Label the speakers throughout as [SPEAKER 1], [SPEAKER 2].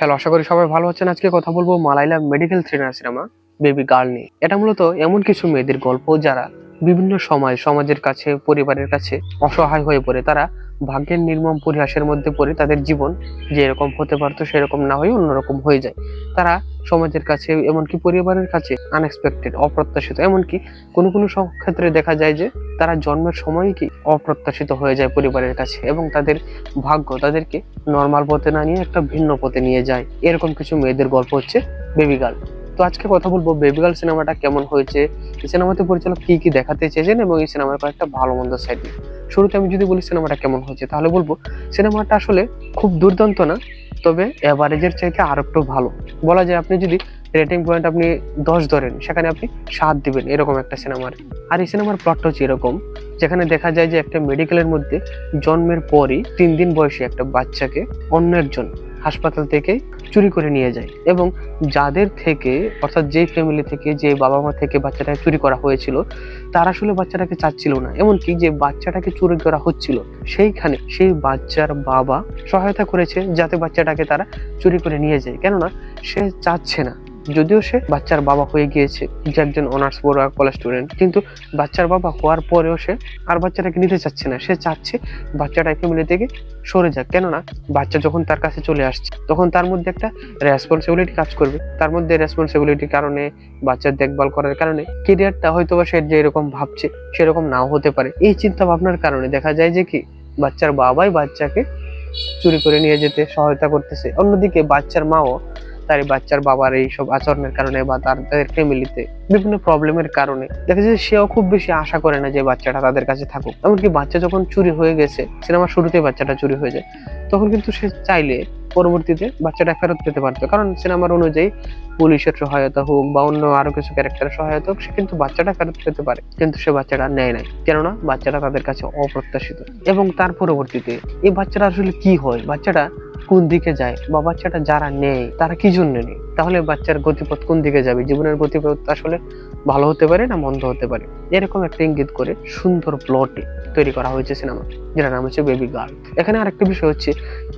[SPEAKER 1] Hello, আশা করি সবাই ভালো আছেন। আজকে কথা বলবো Malayala medical thriller cinema baby girl নিয়ে। এটা মূলত এমন কিছু মেয়েদের গল্প যারা বিভিন্ন সময় সমাজের কাছে, পরিবারের কাছে অসহায় হয়ে পড়ে। তারা ভাগ্যের নির্মম পরিহাসের মধ্যে পড়ে তাদের জীবন যে এরকম হতে পারতো সেরকম না হয়ে অন্যরকম হয়ে যায়। তারা সমাজের কাছে, এমনকি পরিবারের কাছে আনএক্সপেক্টেড, অপ্রত্যাশিত, এমনকি কোনো কোনো ক্ষেত্রে দেখা যায় যে তারা জন্মের সময়ই কি অপ্রত্যাশিত হয়ে যায় পরিবারের কাছে, এবং তাদের ভাগ্য তাদেরকে নর্মাল পথে না নিয়ে একটা ভিন্ন পথে নিয়ে যায়। এরকম কিছু মেয়েদের গল্প হচ্ছে বেবি গার্ল। তো আজকে কথা বলবো বেবি গার্ল সিনেমাটা কেমন হয়েছে, এই সিনেমাতে পরিচালক কি কি দেখাতে চেয়েছেন, এবং এই সিনেমার কয়েকটা ভালো মন্দ সাইড নিয়ে। শুরুতে আমি যদি বলি সিনেমাটা কেমন হয়েছে, তাহলে বলবো সিনেমাটা আসলে খুব দুর্দান্ত না, তবে এভারেজের চাইতে আর একটু ভালো বলা যায়। আপনি যদি রেটিং পয়েন্ট আপনি 10 ধরেন, সেখানে আপনি 7 দিবেন, এরকম একটা সিনেমার। আর এই সিনেমার প্লটটা হচ্ছে এরকম, যেখানে দেখা যায় যে একটা মেডিকেলের মধ্যে জন্মের পরই 3 দিন বয়সী একটা বাচ্চাকে অন্য একজন হাসপাতাল থেকে চুরি করে নিয়ে যায়, এবং যাদের থেকে, অর্থাৎ যেই ফ্যামিলি থেকে, যে বাবা মা থেকে বাচ্চাটাকে চুরি করা হয়েছিল, তারা আসলে বাচ্চাটাকে চাচ্ছিল না। এমনকি যে বাচ্চাটাকে চুরি করা হচ্ছিল সেইখানে সেই বাচ্চার বাবা সহায়তা করেছে যাতে বাচ্চাটাকে তারা চুরি করে নিয়ে যায়, কেননা সে চাচ্ছে না। যদিও সে বাচ্চার বাবা হয়ে গিয়েছে, যে একজন অনার্স পড়ুয়া কলেজ স্টুডেন্ট, কিন্তু বাচ্চার বাবা হওয়ার পরেও সে আর বাচ্চাটাকে নিতে চাচ্ছে না। সে চাচ্ছে বাচ্চাটা ফ্যামিলি থেকে সরে যাক, কেননা বাচ্চা যখন তার কাছে চলে আসছে তখন তার মধ্যে একটা রেসপন্সিবিলিটি কাজ করবে। তার মধ্যে রেসপন্সিবিলিটির কারণে, বাচ্চার দেখভাল করার কারণে কেরিয়ারটা হয়তো বা সে যেরকম ভাবছে সেরকম নাও হতে পারে। এই চিন্তা ভাবনার কারণে দেখা যায় যে কি বাচ্চার বাবাই বাচ্চাকে চুরি করে নিয়ে যেতে সহায়তা করতেছে। অন্যদিকে বাচ্চার মাও তার বাচ্চার বাবার এইসব আচরণের কারণে বা তাদের ফ্যামিলিতে বিভিন্ন প্রবলেমের কারণে দেখা যায় সেও খুব বেশি আশা করে না যে বাচ্চাটা তাদের কাছে থাকুক। এমনকি বাচ্চা যখন চুরি হয়ে গেছে, সিনেমার শুরুতে বাচ্চাটা চুরি হয়ে যায়, তখন কিন্তু সে চাইলে পরবর্তীতে বাচ্চাটা ফেরত পেতে পারতো, কারণ সিনেমার অনুযায়ী পুলিশের সহায়তা হোক বা অন্য আরো কিছু ক্যারেক্টারের সহায়তা হোক, সে কিন্তু বাচ্চাটা ফেরত পেতে পারে, কিন্তু সে বাচ্চাটা নেয় নাই, কেননা বাচ্চাটা তাদের কাছে অপ্রত্যাশিত। এবং তার পরবর্তীতে এই বাচ্চাটা আসলে কি হয়, বাচ্চাটা কোন দিকে যায়, বা বাচ্চাটা যারা নেয় তারা কি জন্য নেয়, তাহলে বাচ্চার গতিপথ কোন দিকে যাবে, জীবনের গতিপথ আসলে ভালো হতে পারে না মন্দ হতে পারে, এরকম একটা ইঙ্গিত করে সুন্দর প্লটে তৈরি করা হয়েছে সিনেমা, যেটার নাম হচ্ছে বেবি গার্ল। এখানে আরেকটা বিষয় হচ্ছে,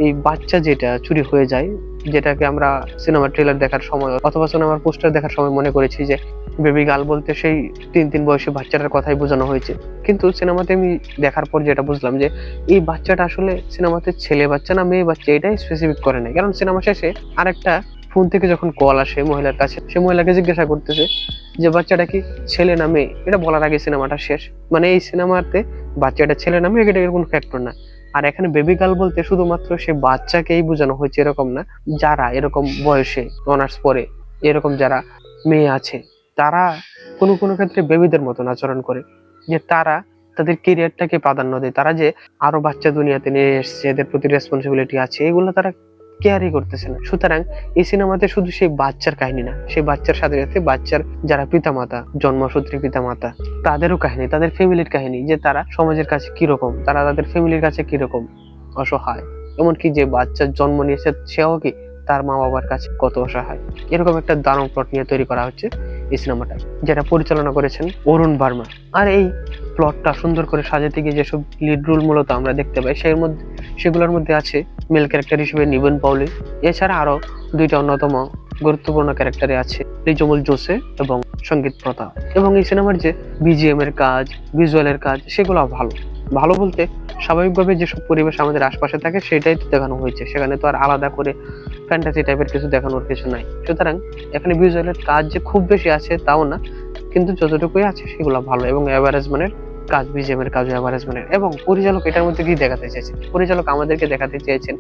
[SPEAKER 1] এই বাচ্চা যেটা চুরি হয়ে যায়, যেটাকে আমরা সিনেমার ট্রেলার দেখার সময় অথবা সিনেমার পোস্টার দেখার সময় মনে করেছি যে বেবি গার্ল বলতে সেই 3 দিন বয়সী বাচ্চাটার কথাই বোঝানো হয়েছে, কিন্তু সিনেমাতে আমি দেখার পর যেটা বুঝলাম যে এই বাচ্চাটা আসলে সিনেমাতে ছেলে বাচ্চা না মেয়ে বাচ্চা এটাই স্পেসিফিক করে নাই, কারণ সিনেমা শেষে আরেকটা ফোন থেকে যখন কল আসে মহিলার কাছে, সে মহিলাকে জিজ্ঞাসা করতেছে যে বাচ্চাটা কি ছেলে না মেয়ে, এটা বলার আগে সিনেমাটা শেষ। মানে এই সিনেমাতে বাচ্চাটা ছেলে না মেয়ে এটা কোনো ফ্যাক্টর না। আর এখানে বেবি গার্ল বলতে শুধুমাত্র সে বাচ্চাকেই বোঝানো হয়েছে এরকম না, যারা এরকম বয়সে অনার্স পড়ে, এরকম যারা মেয়ে আছে, তারা কোনো কোনো ক্ষেত্রে বেবিদের মতন আচরণ করে, যে তারা তাদের কেরিয়ারটাকে প্রাধান্য দেয়, তারা যে আরো বাচ্চা দুনিয়াতে নিয়ে এসছে, এদের প্রতি রেসপন্সিবিলিটি আছে, এগুলো তারা কেয়ারই করতেছে না। সুতরাং এই সিনেমাতে শুধু সেই বাচ্চার কাহিনী না, সেই বাচ্চার সাথে সাথে বাচ্চার যারা পিতামাতা, জন্মসূত্রে পিতামাতা, তাদেরও কাহিনী, তাদের ফ্যামিলির কাহিনী, যে তারা সমাজের কাছে কিরকম, তারা তাদের ফ্যামিলির কাছে কিরকম অসহায়, এমনকি যে বাচ্চার জন্ম নিয়েছে সেও কি তার মা বাবার কাছে কত অসহায়। এরকম একটা দারুণ প্লট নিয়ে তৈরি করা হচ্ছে এই সিনেমাটা, যেটা পরিচালনা করেছেন অরুণ বার্মা। আর এই প্লটটা সুন্দর করে সাজাতে গিয়ে যেসব লিড রোল মূলত আমরা দেখতে পাই, সেগুলোর মধ্যে আছে মেল ক্যারেক্টার হিসেবে নিবেন পাউলি, এছাড়া আরো 2টা অন্যতম গুরুত্বপূর্ণ ক্যারেক্টারে আছে রিজমল জোসে এবং সঙ্গীত প্রতাপ। এবং এই সিনেমার যে বিজিএম এর কাজ, ভিজুয়ালের কাজ, সেগুলো ভালো। ভালো বলতে স্বাভাবিকভাবে যেসব পরিবেশ আমাদের আশপাশে থাকে সেটাই তো দেখানো হয়েছে, সেখানে তো আর আলাদা করে ফ্যান্টাসি টাইপের কিছু দেখানোর কিছু নাই। সুতরাং এখানে ভিজুয়ালের কাজ যে খুব বেশি আছে তাও না, কিন্তু যতটুকুই আছে সেগুলো ভালো, এবং এভারেজ মানের কাজ, বিজিএম এর কাজ এভারেজ মানের। এবং পরিচালক এটার মধ্যে কি দেখাতে চাইছেন, পরিচালক আমাদেরকে দেখাতে চেয়েছেন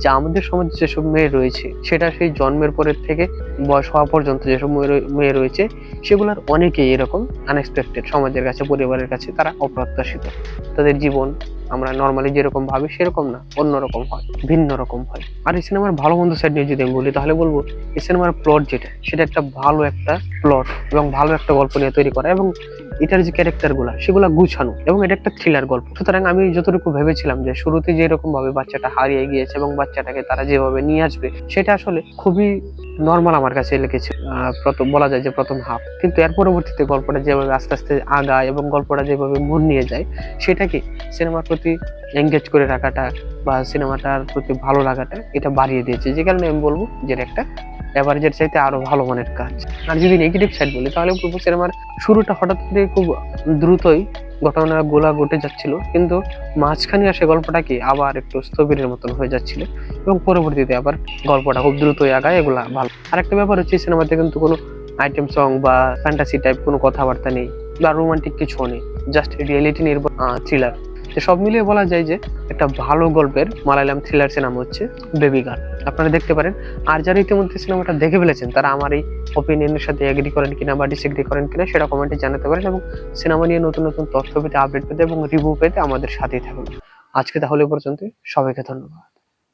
[SPEAKER 1] যে আমাদের সমাজে যেসব মেয়ে রয়েছে, সেটা সেই জন্মের পরের থেকে বয়স হওয়া পর্যন্ত যেসব মেয়ে রয়েছে, সেগুলোর অনেকেই এরকম আনএক্সপেক্টেড, সমাজের কাছে, পরিবারের কাছে তারা অপ্রত্যাশিত। তাদের জীবন আমরা নর্মালি যেরকম ভাবি সেরকম না, অন্যরকম হয়, ভিন্ন রকম হয়। আর এই সিনেমার ভালো মন্দ সাইড নিয়ে যদি আমি বলি, তাহলে বলবো এই সিনেমার প্লট যেটা, সেটা একটা ভালো একটা প্লট এবং ভালো একটা গল্প নিয়ে তৈরি করা, এবং এটার যে ক্যারেক্টার গুলা সেগুলা গুছানো, এবং এটা একটা থ্রিলার গল্প। সুতরাং আমি যতটুকু ভেবেছিলাম যে শুরুতে যেরকম ভাবে বাচ্চাটা হারিয়ে গিয়েছে এবং বাচ্চাটাকে তারা যেভাবে নিয়ে আসবে, সেটা আসলে খুবই নর্মাল আমার কাছে লেগেছে প্রথম, বলা যায় যে প্রথম হাফ। কিন্তু এর পরবর্তীতে গল্পটা যেভাবে আস্তে আস্তে আগায় এবং গল্পটা যেভাবে মন নিয়ে যায়, সেটাকে সিনেমার প্রতি এঙ্গেজ করে রাখাটা বা সিনেমাটার প্রতি ভালো লাগাটা এটা বাড়িয়ে দিয়েছে। যে কারণে আমি বলবো যে এটা একটা এভারেজের চাইতে আরো ভালো মানের কাজ। আর যদি নেগেটিভ সাইড বলি, তাহলে বলবো সিনেমার শুরুটা হঠাৎ করে খুব দ্রুতই ঘটনা গোলা ঘটে যাচ্ছিল, কিন্তু মাঝখানে আসে গল্পটা কি আবার একটু স্থবিরের মতন হয়ে যাচ্ছিল, এবং পরবর্তীতে আবার গল্পটা খুব দ্রুতই আগায়, এগুলা ভালো। আর একটা ব্যাপার হচ্ছে সিনেমাতে কিন্তু কোনো আইটেম সং বা ফ্যান্টাসি টাইপ কোনো কথাবার্তা নেই বা রোমান্টিক কিছু নেই, জাস্ট রিয়েলিটি নির্ভর থ্রিলার। তো সব মিলিয়ে বলা যায় যে একটা ভালো গল্পের মালায়ালাম থ্রিলার সিনেমা হচ্ছে বেবি গার্ল, আপনারা দেখতে পারেন। আর যারা ইতিমধ্যে সিনেমাটা দেখে ফেলেছেন তারা আমার এই অপিনিয়নের সাথে এগ্রি করেন কিনা বা ডিসএগ্রি করেন কিনা সেটা কমেন্টে জানাতে পারেন, এবং সিনেমা নিয়ে নতুন নতুন তথ্য পেতে, আপডেট পেতে এবং রিভিউ পেতে আমাদের সাথেই থাকুন। আজকে তাহলে এ পর্যন্ত, সবাইকে ধন্যবাদ।